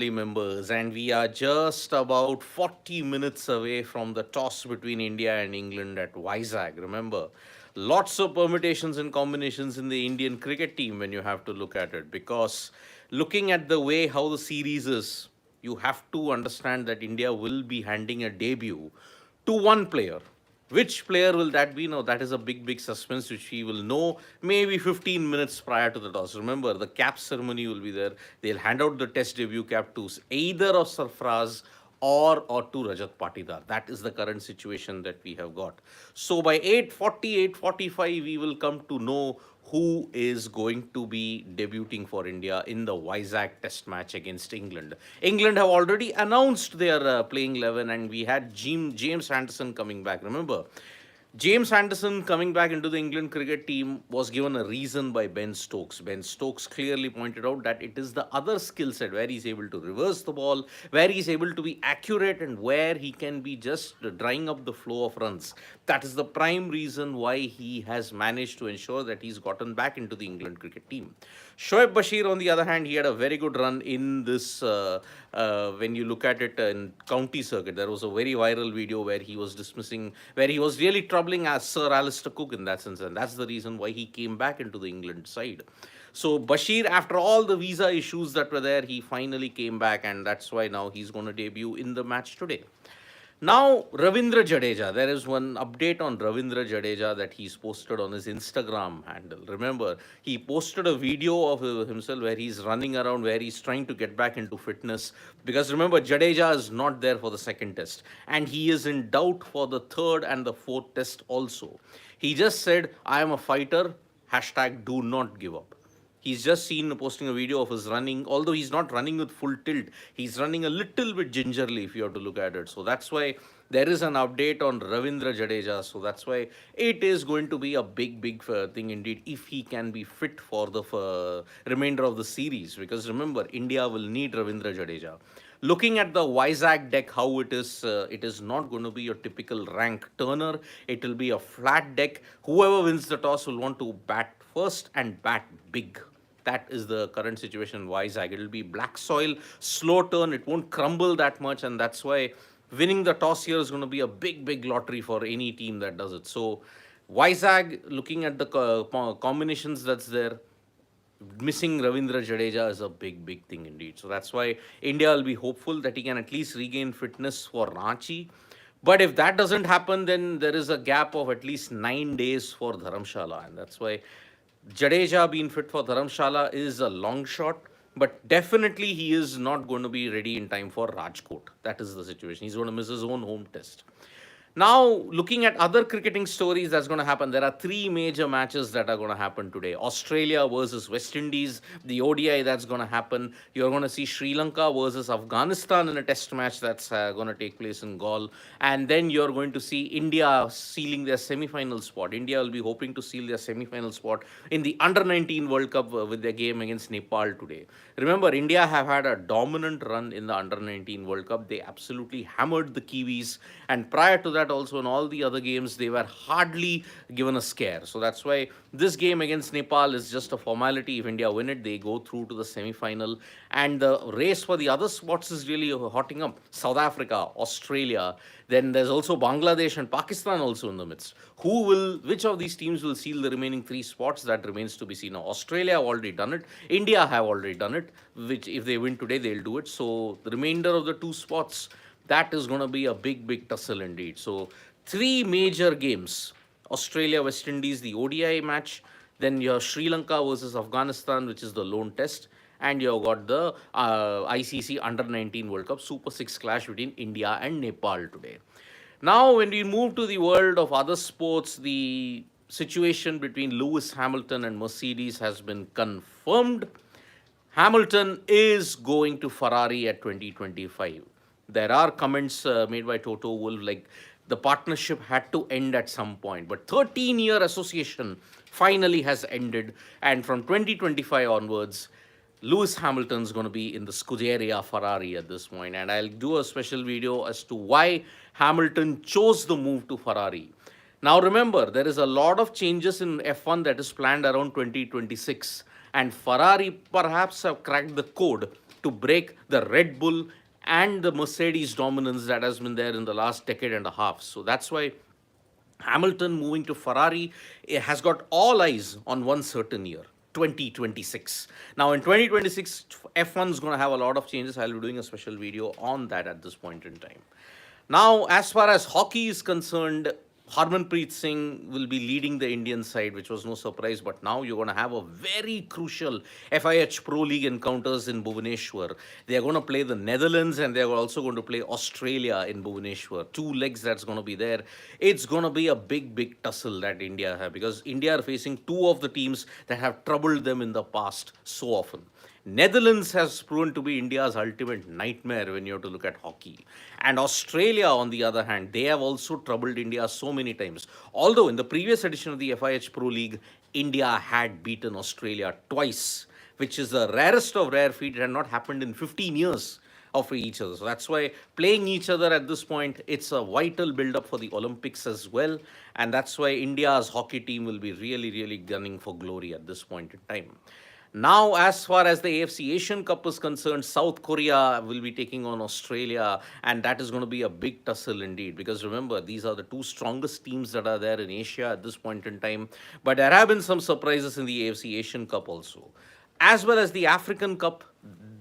members, and we are just about 40 minutes away from the toss between India and England at Vizag. Remember, lots of permutations and combinations in the Indian cricket team when you have to look at it, because looking at the way how the series is, you have to understand that India will be handing a debut to one player. Which player will that be? No, that is a big, big suspense which we will know maybe 15 minutes prior to the toss. Remember, the cap ceremony will be there. They'll hand out the test debut cap to either of Sarfraz or to Rajat Patidar. That is the current situation that we have got. So by 8:40, 8:45, we will come to know who is going to be debuting for India in the Vizag Test match against England. England have already announced their playing 11, and we had James Anderson coming back. Remember, James Anderson coming back into the England cricket team was given a reason by Ben Stokes. Ben Stokes clearly pointed out that it is the other skill set where he's able to reverse the ball, where he's able to be accurate, and where he can be just drying up the flow of runs. That is the prime reason why he has managed to ensure that he's gotten back into the England cricket team. Shoaib Bashir, on the other hand, he had a very good run in this. When you look at it in county circuit, there was a very viral video where he was dismissing, where he was really troubling as Sir Alistair Cook in that sense, and that's the reason why he came back into the England side. So Bashir, after all the visa issues that were there, he finally came back, and that's why now he's going to debut in the match today. Now, Ravindra Jadeja, there is one update on Ravindra Jadeja that he's posted on his Instagram handle. Remember, he posted a video of himself where he's running around, where he's trying to get back into fitness. Because remember, Jadeja is not there for the second test, and he is in doubt for the third and the fourth test also. He just said, I am a fighter, hashtag do not give up. He's just seen posting a video of his running, although he's not running with full tilt. He's running a little bit gingerly, if you have to look at it. So that's why there is an update on Ravindra Jadeja. So that's why it is going to be a big, big thing indeed if he can be fit for the remainder of the series. Because remember, India will need Ravindra Jadeja. Looking at the Vizag deck, how it is not going to be your typical rank turner. It will be a flat deck. Whoever wins the toss will want to bat first and bat big. That is the current situation in Vizag. It will be black soil, slow turn. It won't crumble that much, and that's why winning the toss here is going to be a big, big lottery for any team that does it. So, Vizag, looking at the combinations that's there, missing Ravindra Jadeja is a big, big thing indeed. So that's why India will be hopeful that he can at least regain fitness for Ranchi. But if that doesn't happen, then there is a gap of at least 9 days for Dharamshala, and that's why Jadeja being fit for Dharamshala is a long shot, but definitely he is not going to be ready in time for Rajkot. That is the situation. He's going to miss his own home test. Now, looking at other cricketing stories that's going to happen, there are three major matches that are going to happen today. Australia versus West Indies, the ODI that's going to happen. You're going to see Sri Lanka versus Afghanistan in a test match that's going to take place in Gaul. And then you're going to see India sealing their semi-final spot. India will be hoping to seal their semi-final spot in the Under-19 World Cup with their game against Nepal today. Remember, India have had a dominant run in the Under-19 World Cup. They absolutely hammered the Kiwis. And prior to that, also in all the other games, they were hardly given a scare. So that's why this game against Nepal is just a formality. If India win it, they go through to the semi-final. And the race for the other spots is really hotting up. South Africa, Australia. Then there's also Bangladesh and Pakistan also in the midst. Which of these teams will seal the remaining three spots? That remains to be seen. Now, Australia have already done it. India have already done it, which if they win today, they'll do it. So the remainder of the two spots, that is going to be a big, big tussle indeed. So, three major games: Australia, West Indies, the ODI match, then your Sri Lanka versus Afghanistan, which is the lone test, and you've got the ICC Under-19 World Cup Super 6 clash between India and Nepal today. Now, when we move to the world of other sports, the situation between Lewis Hamilton and Mercedes has been confirmed. Hamilton is going to Ferrari at 2025. There are comments made by Toto Wolff like the partnership had to end at some point, but 13-year association finally has ended, and from 2025 onwards, Lewis Hamilton's going to be in the Scuderia Ferrari at this point, and I'll do a special video as to why Hamilton chose the move to Ferrari. Now remember, there is a lot of changes in F1 that is planned around 2026, and Ferrari perhaps have cracked the code to break the Red Bull and the Mercedes dominance that has been there in the last decade and a half. So that's why Hamilton moving to Ferrari has got all eyes on one certain year, 2026. Now, in 2026, F1 is going to have a lot of changes. I'll be doing a special video on that at this point in time. Now, as far as hockey is concerned, Harmanpreet Singh will be leading the Indian side, which was no surprise. But now you're going to have a very crucial FIH Pro League encounters in Bhubaneswar. They are going to play the Netherlands and they are also going to play Australia in Bhubaneswar. Two legs that's going to be there. It's going to be a big, big tussle that India have, because India are facing two of the teams that have troubled them in the past so often. Netherlands has proven to be India's ultimate nightmare when you have to look at hockey. And Australia, on the other hand, they have also troubled India so many times. Although in the previous edition of the FIH Pro League, India had beaten Australia twice, which is the rarest of rare feat. It had not happened in 15 years of each other. So that's why playing each other at this point, it's a vital build-up for the Olympics as well. And that's why India's hockey team will be really, really gunning for glory at this point in time. Now, as far as the AFC Asian Cup is concerned, South Korea will be taking on Australia, and that is going to be a big tussle indeed. Because remember, these are the two strongest teams that are there in Asia at this point in time. But there have been some surprises in the AFC Asian Cup also, as well as the African Cup.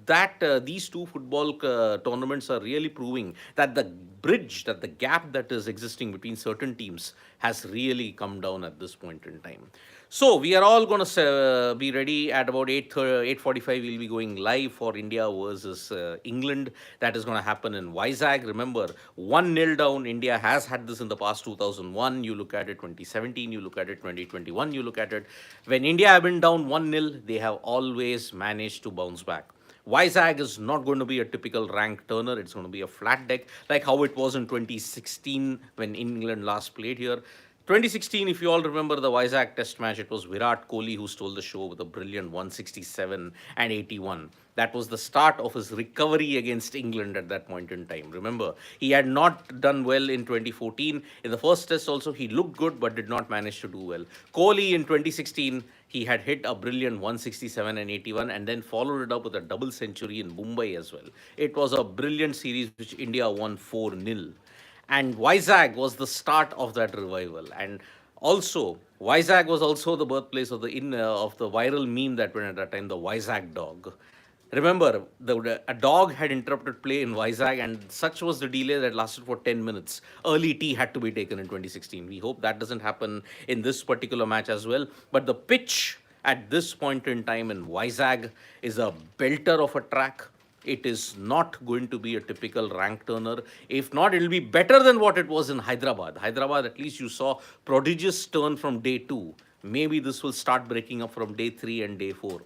That these two football tournaments are really proving that the bridge, that the gap that is existing between certain teams has really come down at this point in time. So we are all going to be ready at about 8:45. We'll be going live for India versus England. That is going to happen in Vizag. Remember, 1-0 down. India has had this in the past. 2001, you look at it. 2017, you look at it. 2021, you look at it. When India have been down 1-0, they have always managed to bounce back. Vizag is not going to be a typical rank turner. It's going to be a flat deck, like how it was in 2016 when England last played here. 2016, if you all remember the Vizag test match, it was Virat Kohli who stole the show with a brilliant 167 and 81. That was the start of his recovery against England at that point in time. Remember, he had not done well in 2014. In the first test also, he looked good but did not manage to do well. Kohli in 2016, he had hit a brilliant 167 and 81 and then followed it up with a double century in Mumbai as well. It was a brilliant series which India won 4-0. And Vizag was the start of that revival. And also, Vizag was also the birthplace of the viral meme that went at that time, the Vizag dog. Remember, a dog had interrupted play in Vizag, and such was the delay that lasted for 10 minutes. Early tea had to be taken in 2016. We hope that doesn't happen in this particular match as well. But the pitch at this point in time in Vizag is a belter of a track. It is not going to be a typical rank turner. If not, it will be better than what it was in Hyderabad. Hyderabad, at least you saw prodigious turn from day 2. Maybe this will start breaking up from day 3 and day 4.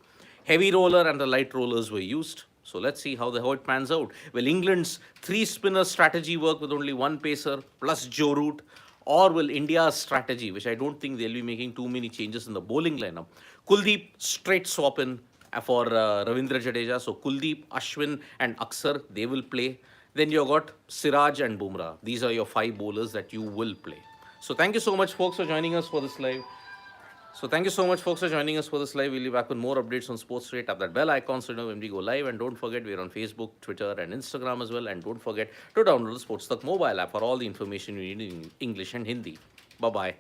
Heavy roller and the light rollers were used. So let's see how it pans out. Will England's 3-spinner strategy work with only one pacer plus Joe Root? Or will India's strategy, which I don't think they'll be making too many changes in the bowling lineup, Kuldeep straight swap in for Ravindra Jadeja. So Kuldeep, Ashwin and Aksar, they will play. Then you've got Siraj and Bumrah. These are your 5 bowlers that you will play. So thank you so much, folks, for joining us for this live. We'll be back with more updates on sports today. Tap that bell icon so you know when we go live. And don't forget, we're on Facebook, Twitter, and Instagram as well. And don't forget to download the AajTak mobile app for all the information you need in English and Hindi. Bye-bye.